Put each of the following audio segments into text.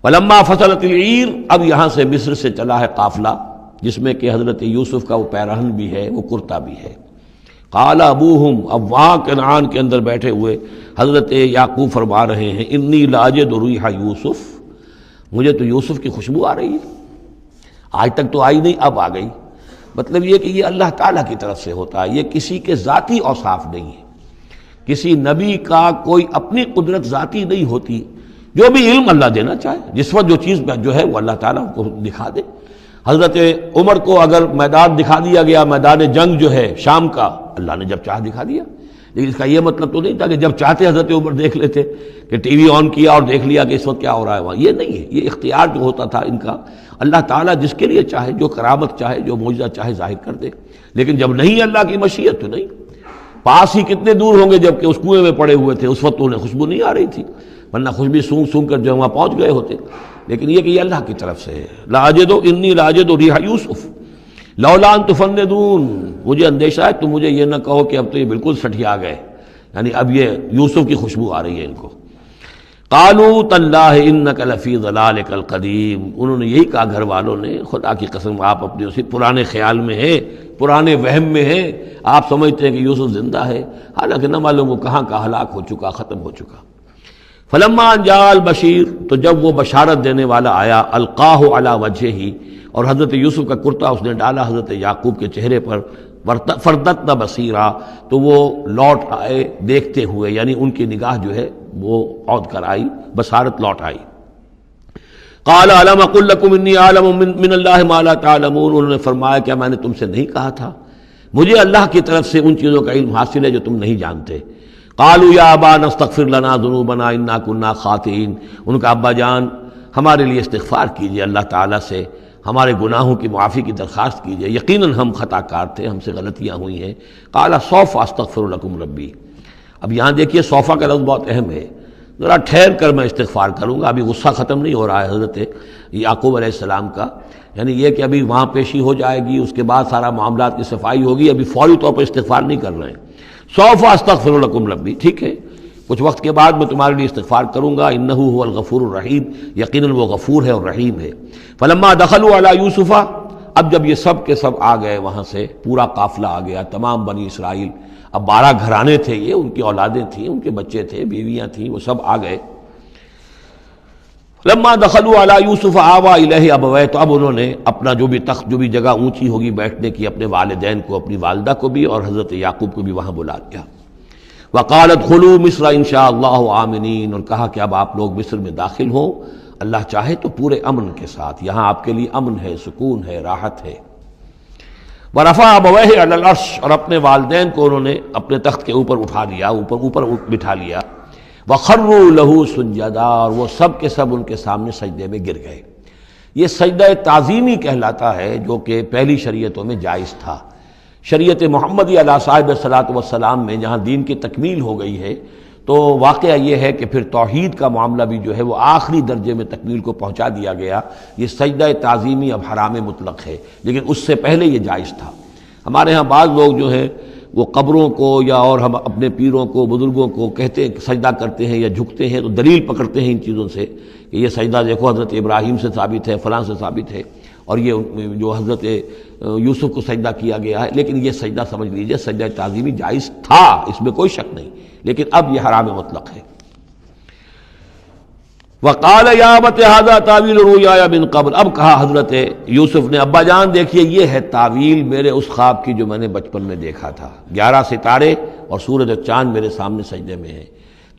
ولما فصلت العیر، اب یہاں سے مصر سے چلا ہے قافلہ جس میں کہ حضرت یوسف کا وہ پیرہن بھی ہے، وہ کرتا بھی ہے۔ قال ابوہم، اب وہاں کنعان کے اندر بیٹھے ہوئے حضرت یعقوب فرما رہے ہیں انی لاجد ریح یوسف، مجھے تو یوسف کی خوشبو آ رہی ہے، آج تک تو آئی نہیں، اب آ گئی۔ مطلب یہ کہ یہ اللہ تعالیٰ کی طرف سے ہوتا ہے، یہ کسی کے ذاتی اوصاف نہیں ہے، کسی نبی کا کوئی اپنی قدرت ذاتی نہیں ہوتی، جو بھی علم اللہ دینا چاہے، جس وقت جو چیز جو ہے وہ اللہ تعالیٰ کو دکھا دے۔ حضرت عمر کو اگر میدان دکھا دیا گیا، میدان جنگ جو ہے شام کا، اللہ نے جب چاہ دکھا دیا، لیکن اس کا یہ مطلب تو نہیں تھا کہ جب چاہتے حضرت عمر دیکھ لیتے، کہ ٹی وی آن کیا اور دیکھ لیا کہ اس وقت کیا ہو رہا ہے وہاں، یہ نہیں ہے، یہ اختیار جو ہوتا تھا ان کا، اللہ تعالیٰ جس کے لیے چاہے، جو کرامت چاہے، جو معجزہ چاہے ظاہر کر دے، لیکن جب نہیں اللہ کی مشیت تو نہیں۔ پاس ہی کتنے دور ہوں گے جب کہ اس کنویں میں پڑے ہوئے تھے، اس وقت انہیں خوشبو نہیں آ رہی تھی، ورنہ خوشبو سونگ سونگ کر جو وہاں پہنچ گئے ہوتے، لیکن یہ کہ یہ اللہ کی طرف سے ہے۔ لاجد انی لاجد ریح یوسف لولا ان تفندون، مجھے اندیشہ ہے تم مجھے یہ نہ کہو کہ اب تو یہ بالکل سٹھیا گئے، یعنی اب یہ یوسف کی خوشبو آ رہی ہے ان کو۔ قالوا تاللہ انک لفی ضلالک القدیم، انہوں نے یہی کہا گھر والوں نے، خدا کی قسم آپ اپنے اسی پرانے خیال میں ہیں، پرانے وہم میں ہیں، آپ سمجھتے ہیں کہ یوسف زندہ ہے، حالانکہ نہ معلوم وہ کہاں کا ہلاک ہو چکا، ختم ہو چکا۔ فلما جاء البشیر، تو جب وہ بشارت دینے والا آیا، القاہ علی وجہہ، اور حضرت یوسف کا کرتا اس نے ڈالا حضرت یعقوب کے چہرے پر، فردتنا بصیرا، تو وہ لوٹ آئے دیکھتے ہوئے، یعنی ان کی نگاہ جو ہے وہ عود کر آئی، بصارت لوٹ آئی۔ قال الم اقل لکم انی اعلم من اللہ ما لا تعلمون، انہوں نے فرمایا کیا میں نے تم سے نہیں کہا تھا، مجھے اللہ کی طرف سے ان چیزوں کا علم حاصل ہے جو تم نہیں جانتے۔ قالوا یا ابانا استغفر لنا ذنوبنا انا كنا خاطئین، ان کا ابا جان ہمارے لیے استغفار کیجئے، اللہ تعالیٰ سے ہمارے گناہوں کی معافی کی درخواست کیجئے، یقیناً ہم خطا کار تھے، ہم سے غلطیاں ہوئی ہیں۔ قال سوف استغفر لکم ربی، اب یہاں دیکھیے صوفہ کا لفظ بہت اہم ہے، ذرا ٹھہر کر میں استغفار کروں گا، ابھی غصہ ختم نہیں ہو رہا ہے حضرت یعقوب علیہ السلام کا، یعنی یہ کہ ابھی وہاں پیشی ہو جائے گی، اس کے بعد سارا معاملات کی صفائی ہوگی، ابھی فوری طور پر استغفار نہیں کر رہے ہیں۔ سوف استغفر لکم ربی، ٹھیک ہے کچھ وقت کے بعد میں تمہارے لیے استغفار کروں گا، انہ هو الغفور الرحیم، یقیناً وہ غفور ہے اور رحیم ہے۔ فلما دخلوا علی یوسف، اب جب یہ سب کے سب آ گئے وہاں سے، پورا قافلہ آ گیا، تمام بنی اسرائیل، اب 12 گھرانے تھے یہ، ان کی اولادیں تھیں، ان کے بچے تھے، بیویاں تھیں، وہ سب آ گئے۔ لما دخلوا علی یوسف آوا الیہ ابویہ، تو اب انہوں نے اپنا جو بھی تخت، جو بھی جگہ اونچی ہوگی بیٹھنے کی، اپنے والدین کو، اپنی والدہ کو بھی اور حضرت یعقوب کو بھی وہاں بلا لیا۔ وقال ادخلوا مصر ان شاء اللہ آمنین، اور کہا کہ اب آپ لوگ مصر میں داخل ہوں، اللہ چاہے تو پورے امن کے ساتھ، یہاں آپ کے لیے امن ہے، سکون ہے، راحت ہے۔ ورفع ابویہ علی العرش، اور اپنے والدین کو انہوں نے اپنے تخت کے اوپر اٹھا لیا، اوپر بٹھا لیا۔ وخروا لہ سجدا، اور وہ سب کے سب ان کے سامنے سجدے میں گر گئے۔ یہ سجدہ تعظیمی کہلاتا ہے، جو کہ پہلی شریعتوں میں جائز تھا۔ شریعت محمدی علیہ صاحب الصلاۃ والسلام میں جہاں دین کی تکمیل ہو گئی ہے، تو واقعہ یہ ہے کہ پھر توحید کا معاملہ بھی جو ہے وہ آخری درجے میں تکمیل کو پہنچا دیا گیا، یہ سجدہ تعظیمی اب حرام مطلق ہے، لیکن اس سے پہلے یہ جائز تھا۔ ہمارے ہاں بعض لوگ جو ہیں وہ قبروں کو یا اور ہم اپنے پیروں کو، بزرگوں کو کہتے ہیں سجدہ کرتے ہیں یا جھکتے ہیں، تو دلیل پکڑتے ہیں ان چیزوں سے کہ یہ سجدہ دیکھو حضرت ابراہیم سے ثابت ہے، فلاں سے ثابت ہے، اور یہ جو حضرت یوسف کو سجدہ کیا گیا ہے، لیکن یہ سجدہ سمجھ لیجئے سجدہ تعظیمی جائز تھا، اس میں کوئی شک نہیں، لیکن اب یہ حرام مطلق ہے۔ وقال یا ابت ھذا تاویل رؤیایا من قبل، اب کہا حضرت یوسف نے ابا جان دیکھیے یہ ہے تعویل میرے اس خواب کی جو میں نے بچپن میں دیکھا تھا، 11 ستارے اور سورج اور چاند میرے سامنے سجدے میں ہیں،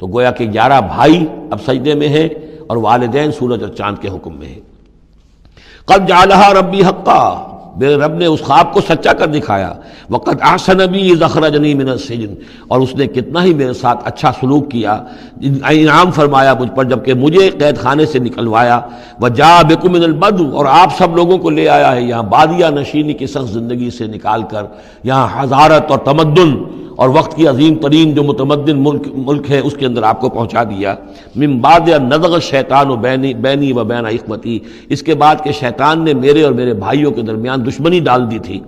تو گویا کہ 11 بھائی اب سجدے میں ہیں اور والدین سورج اور چاند کے حکم میں ہیں۔ قد جعلها ربی حقا، میرے رب نے اس خواب کو سچا کر دکھایا۔ وقد احسن بی اذ اخرجنی من السجن، اور اس نے کتنا ہی میرے ساتھ اچھا سلوک کیا، انعام فرمایا مجھ پر جب کہ مجھے قید خانے سے نکلوایا۔ وجاء بکم من البدو، اور آپ سب لوگوں کو لے آیا ہے یہاں بادیہ نشینی کی سخت زندگی سے نکال کر یہاں حضارت اور تمدن اور وقت کی عظیم ترین جو متمدن ملک ہے اس کے اندر آپ کو پہنچا دیا۔ من بعد ان نزغ الشیطان بینی و بین اخوتی، اس کے بعد کہ شیطان نے میرے اور میرے بھائیوں کے درمیان دشمنی ڈال دی تھی۔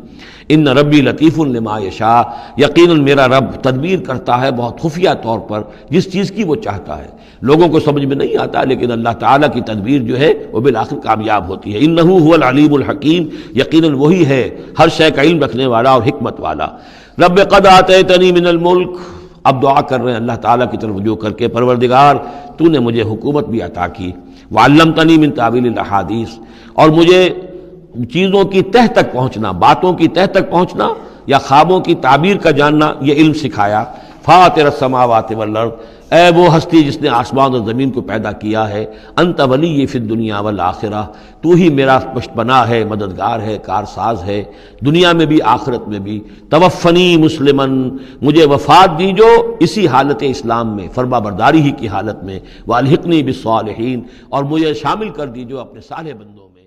ان ربی لطیف لما یشاء، یقیناً میرا رب تدبیر کرتا ہے بہت خفیہ طور پر جس چیز کی وہ چاہتا ہے، لوگوں کو سمجھ میں نہیں آتا، لیکن اللہ تعالیٰ کی تدبیر جو ہے وہ بالآخر کامیاب ہوتی ہے۔ انہ هو العلیم الحکیم، یقیناً وہی ہے ہر شے کا علم رکھنے والا اور حکمت والا۔ رب قد آتیتنی من الملک، اب دعا کر رہے ہیں اللہ تعالیٰ کی طرف رجوع کر کے، پروردگار تو نے مجھے حکومت بھی عطا کی، وعلمتنی من تعویل الاحادیث، اور مجھے چیزوں کی تہ تک پہنچنا، باتوں کی تہ تک پہنچنا یا خوابوں کی تعبیر کا جاننا، یہ علم سکھایا۔ فاطر السماوات والارض، اے وہ ہستی جس نے آسمان اور زمین کو پیدا کیا ہے، انت ولی فی الدنیا والآخرہ، تو ہی میرا پشت پناہ ہے، مددگار ہے، کارساز ہے، دنیا میں بھی آخرت میں بھی۔ توفنی مسلمن، مجھے وفات دیجو اسی حالت اسلام میں، فرما برداری ہی کی حالت میں، والحقنی بالصالحین، اور مجھے شامل کر دیجو اپنے صالح بندوں میں۔